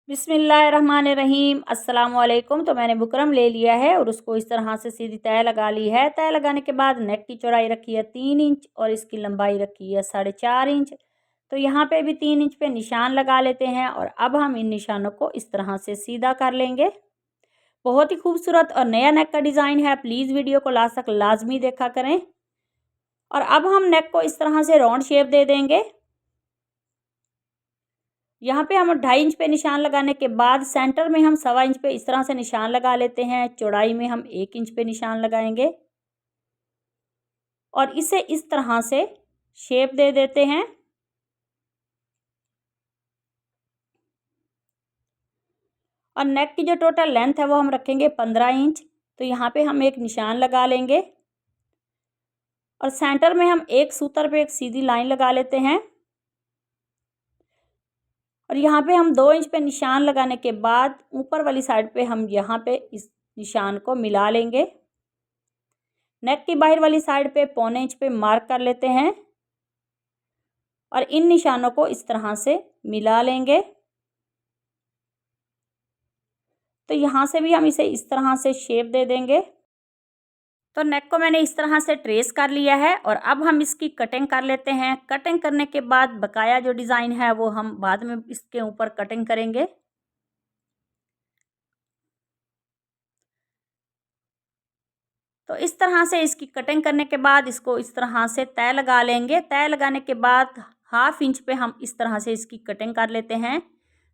बिस्मिल्लाहिर्रहमानिर्रहीम अस्सलाम वालेकुम। तो मैंने बुकरम ले लिया है और उसको इस तरह से सीधी तय लगा ली है। तय लगाने के बाद नेक की चौड़ाई रखी है 3 इंच और इसकी लंबाई रखी है 4.5 इंच। तो यहाँ पे भी 3 इंच पे निशान लगा लेते हैं और अब हम इन निशानों को इस तरह से सीधा कर लेंगे। बहुत ही खूबसूरत और नया नेक का डिज़ाइन है। प्लीज़ वीडियो को लास्ट तक लाजमी देखा करें। और अब हम नेक को इस तरह से राउंड शेप दे देंगे। यहाँ पे हम 2.5 इंच पे निशान लगाने के बाद सेंटर में हम 1.25 इंच पे इस तरह से निशान लगा लेते हैं। चौड़ाई में हम 1 इंच पे निशान लगाएंगे और इसे इस तरह से शेप दे देते हैं। और नेक की जो टोटल लेंथ है वो हम रखेंगे 15 इंच। तो यहाँ पे हम एक निशान लगा लेंगे और सेंटर में हम एक सूत्र पे एक सीधी लाइन लगा लेते हैं। और यहाँ पे हम 2 इंच पे निशान लगाने के बाद ऊपर वाली साइड पे हम यहाँ पे इस निशान को मिला लेंगे। नेक की बाहर वाली साइड पे 1.25 इंच पे मार्क कर लेते हैं और इन निशानों को इस तरह से मिला लेंगे। तो यहाँ से भी हम इसे इस तरह से शेप दे देंगे। तो नेक को मैंने इस तरह से ट्रेस कर लिया है और अब हम इसकी कटिंग कर लेते हैं। कटिंग करने के बाद बकाया जो डिज़ाइन है वो हम बाद में इसके ऊपर कटिंग करेंगे। तो इस तरह से इसकी कटिंग करने के बाद इसको इस तरह से तय लगा लेंगे। तय लगाने के बाद 1/2 इंच पे हम इस तरह से इसकी कटिंग कर लेते हैं।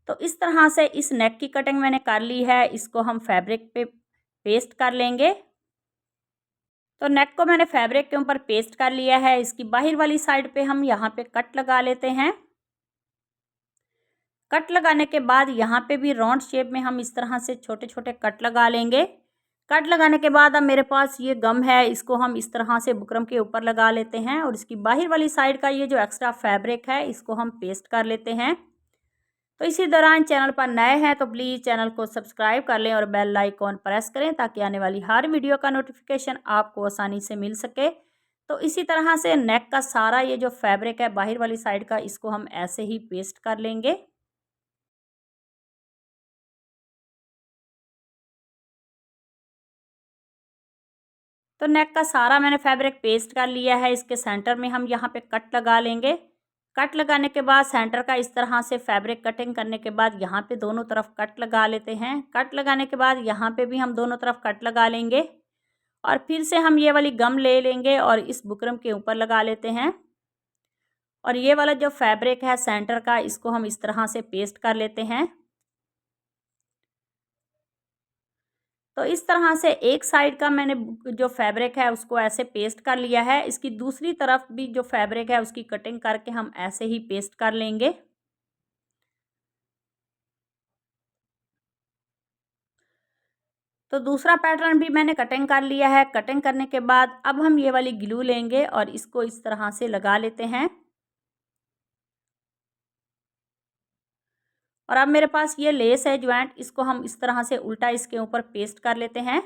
तो इस तरह से इस नेक की कटिंग मैंने कर ली है। इसको हम फैब्रिक पे पेस्ट कर लेंगे। तो नेक को मैंने फैब्रिक के ऊपर पेस्ट कर लिया है। इसकी बाहर वाली साइड पे हम यहाँ पे कट लगा लेते हैं। कट लगाने के बाद यहाँ पे भी राउंड शेप में हम इस तरह से छोटे छोटे कट लगा लेंगे। कट लगाने के बाद अब मेरे पास ये गम है, इसको हम इस तरह से बुकरम के ऊपर लगा लेते हैं और इसकी बाहर वाली साइड का ये जो एक्स्ट्रा फैब्रिक है इसको हम पेस्ट कर लेते हैं। तो इसी दौरान चैनल पर नए हैं तो प्लीज़ चैनल को सब्सक्राइब कर लें और बेल आइकॉन प्रेस करें ताकि आने वाली हर वीडियो का नोटिफिकेशन आपको आसानी से मिल सके। तो इसी तरह से नेक का सारा ये जो फैब्रिक है बाहर वाली साइड का, इसको हम ऐसे ही पेस्ट कर लेंगे। तो नेक का सारा मैंने फैब्रिक पेस्ट कर लिया है। इसके सेंटर में हम यहाँ पे कट लगा लेंगे। कट लगाने के बाद सेंटर का इस तरह से फैब्रिक कटिंग करने के बाद यहाँ पे दोनों तरफ कट लगा लेते हैं। कट लगाने के बाद यहाँ पे भी हम दोनों तरफ कट लगा लेंगे और फिर से हम ये वाली गम ले लेंगे और इस बुकरम के ऊपर लगा लेते हैं। और ये वाला जो फैब्रिक है सेंटर का, इसको हम इस तरह से पेस्ट कर लेते हैं। तो इस तरह से एक साइड का मैंने जो फैब्रिक है उसको ऐसे पेस्ट कर लिया है। इसकी दूसरी तरफ भी जो फैब्रिक है उसकी कटिंग करके हम ऐसे ही पेस्ट कर लेंगे। तो दूसरा पैटर्न भी मैंने कटिंग कर लिया है। कटिंग करने के बाद अब हम ये वाली ग्लू लेंगे और इसको इस तरह से लगा लेते हैं। और अब मेरे पास ये लेस है ज्वाइंट, इसको हम इस तरह से उल्टा इसके ऊपर पेस्ट कर लेते हैं।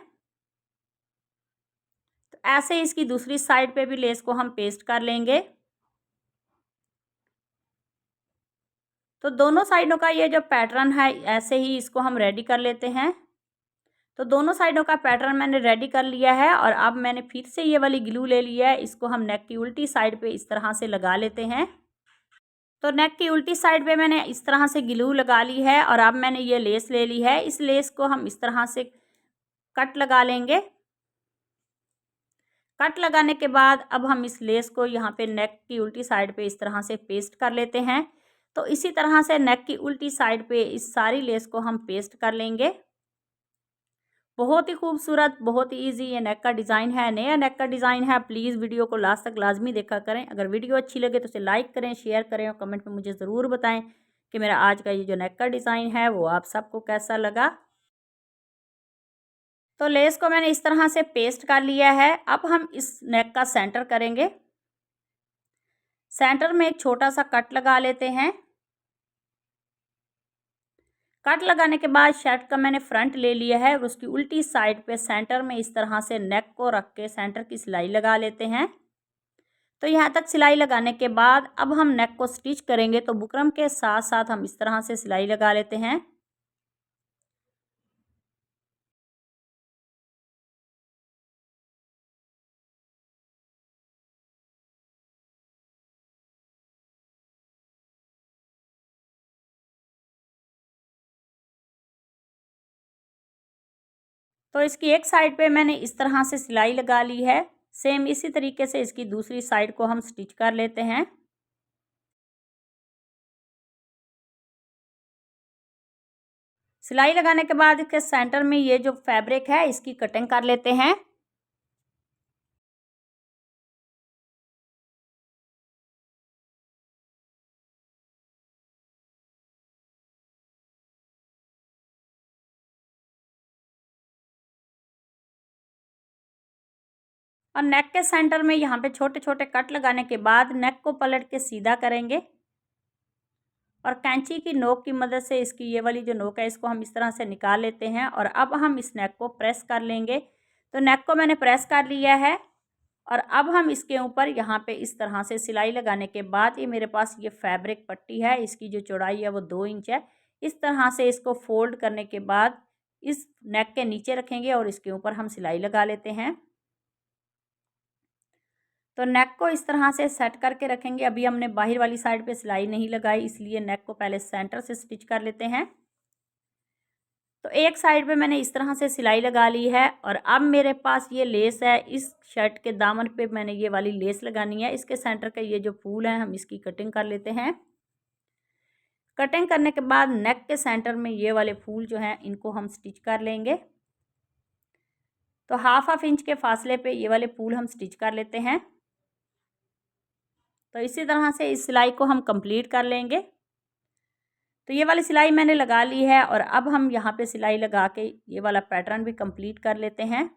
तो ऐसे ही इसकी दूसरी साइड पे भी लेस को हम पेस्ट कर लेंगे। तो दोनों साइडों का ये जो पैटर्न है ऐसे ही इसको हम रेडी कर लेते हैं। तो दोनों साइडों का पैटर्न मैंने रेडी कर लिया है और अब मैंने फिर से ये वाली ग्लू ले लिया है। इसको हम नेक की उल्टी साइड पे इस तरह से लगा लेते हैं। तो नेक की उल्टी साइड पे मैंने इस तरह से ग्लू लगा ली है और अब मैंने ये लेस ले ली है। इस लेस को हम इस तरह से कट लगा लेंगे। कट लगाने के बाद अब हम इस लेस को यहाँ पे नेक की उल्टी साइड पे इस तरह से पेस्ट कर लेते हैं। तो इसी तरह से नेक की उल्टी साइड पे इस सारी लेस को हम पेस्ट कर लेंगे। बहुत ही खूबसूरत, बहुत ही ईजी ये नेक का डिज़ाइन है, नया नेक का डिज़ाइन है। प्लीज़ वीडियो को लास्ट तक लाजमी देखा करें। अगर वीडियो अच्छी लगे तो उसे लाइक करें, शेयर करें और कमेंट में मुझे ज़रूर बताएं कि मेरा आज का ये जो नेक का डिज़ाइन है वो आप सबको कैसा लगा। तो लेस को मैंने इस तरह से पेस्ट कर लिया है। अब हम इस नेक का सेंटर करेंगे। सेंटर में एक छोटा सा कट लगा लेते हैं। कट लगाने के बाद शर्ट का मैंने फ्रंट ले लिया है और उसकी उल्टी साइड पे सेंटर में इस तरह से नेक को रख के सेंटर की सिलाई लगा लेते हैं। तो यहाँ तक सिलाई लगाने के बाद अब हम नेक को स्टिच करेंगे। तो बुकरम के साथ साथ हम इस तरह से सिलाई लगा लेते हैं। तो इसकी एक साइड पे मैंने इस तरह से सिलाई लगा ली है। सेम इसी तरीके से इसकी दूसरी साइड को हम स्टिच कर लेते हैं। सिलाई लगाने के बाद इसके सेंटर में ये जो फैब्रिक है इसकी कटिंग कर लेते हैं। और नेक के सेंटर में यहाँ पे छोटे छोटे कट लगाने के बाद नेक को पलट के सीधा करेंगे और कैंची की नोक की मदद से इसकी ये वाली जो नोक है इसको हम इस तरह से निकाल लेते हैं। और अब हम इस नेक को प्रेस कर लेंगे। तो नेक को मैंने प्रेस कर लिया है और अब हम इसके ऊपर यहाँ पे इस तरह से सिलाई लगाने के बाद ये मेरे पास ये फैब्रिक पट्टी है, इसकी जो चौड़ाई है वो 2 इंच है। इस तरह से इसको फोल्ड करने के बाद इस नेक के नीचे रखेंगे और इसके ऊपर हम सिलाई लगा लेते हैं। तो नेक को इस तरह से सेट करके रखेंगे। अभी हमने बाहर वाली साइड पे सिलाई नहीं लगाई, इसलिए नेक को पहले सेंटर से स्टिच कर लेते हैं। तो एक साइड पे मैंने इस तरह से सिलाई लगा ली है और अब मेरे पास ये लेस है। इस शर्ट के दामन पे मैंने ये वाली लेस लगानी है। इसके सेंटर का ये जो फूल है हम इसकी कटिंग कर लेते हैं। कटिंग करने के बाद नेक के सेंटर में ये वाले फूल जो हैं इनको हम स्टिच कर लेंगे। तो हाफ इंच के फासले पे ये वाले फूल हम स्टिच कर लेते हैं। तो इसी तरह से इस सिलाई को हम कंप्लीट कर लेंगे। तो ये वाली सिलाई मैंने लगा ली है और अब हम यहाँ पे सिलाई लगा के ये वाला पैटर्न भी कंप्लीट कर लेते हैं।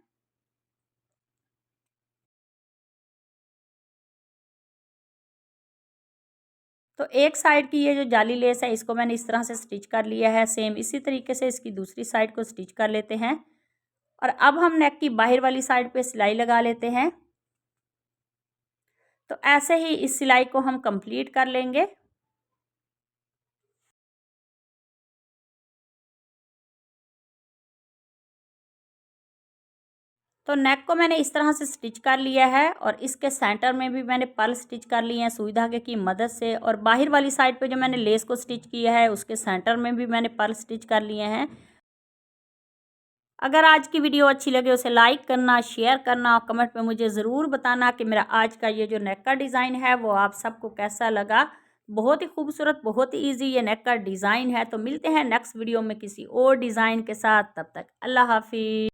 तो एक साइड की ये जो जाली लेस है इसको मैंने इस तरह से स्टिच कर लिया है। सेम इसी तरीके से इसकी दूसरी साइड को स्टिच कर लेते हैं और अब हम नेक की बाहर वाली साइड पे सिलाई लगा लेते हैं। तो ऐसे ही इस सिलाई को हम कंप्लीट कर लेंगे। तो नेक को मैंने इस तरह से स्टिच कर लिया है और इसके सेंटर में भी मैंने पर्ल स्टिच कर लिए हैं सुई धागे की मदद से। और बाहर वाली साइड पे जो मैंने लेस को स्टिच किया है उसके सेंटर में भी मैंने पर्ल स्टिच कर लिए हैं। अगर आज की वीडियो अच्छी लगे उसे लाइक करना, शेयर करना और कमेंट में मुझे ज़रूर बताना कि मेरा आज का ये जो नेक का डिज़ाइन है वो आप सबको कैसा लगा। बहुत ही खूबसूरत, बहुत ही ईजी ये नेक का डिज़ाइन है। तो मिलते हैं नेक्स्ट वीडियो में किसी और डिज़ाइन के साथ। तब तक अल्लाह हाफिज़।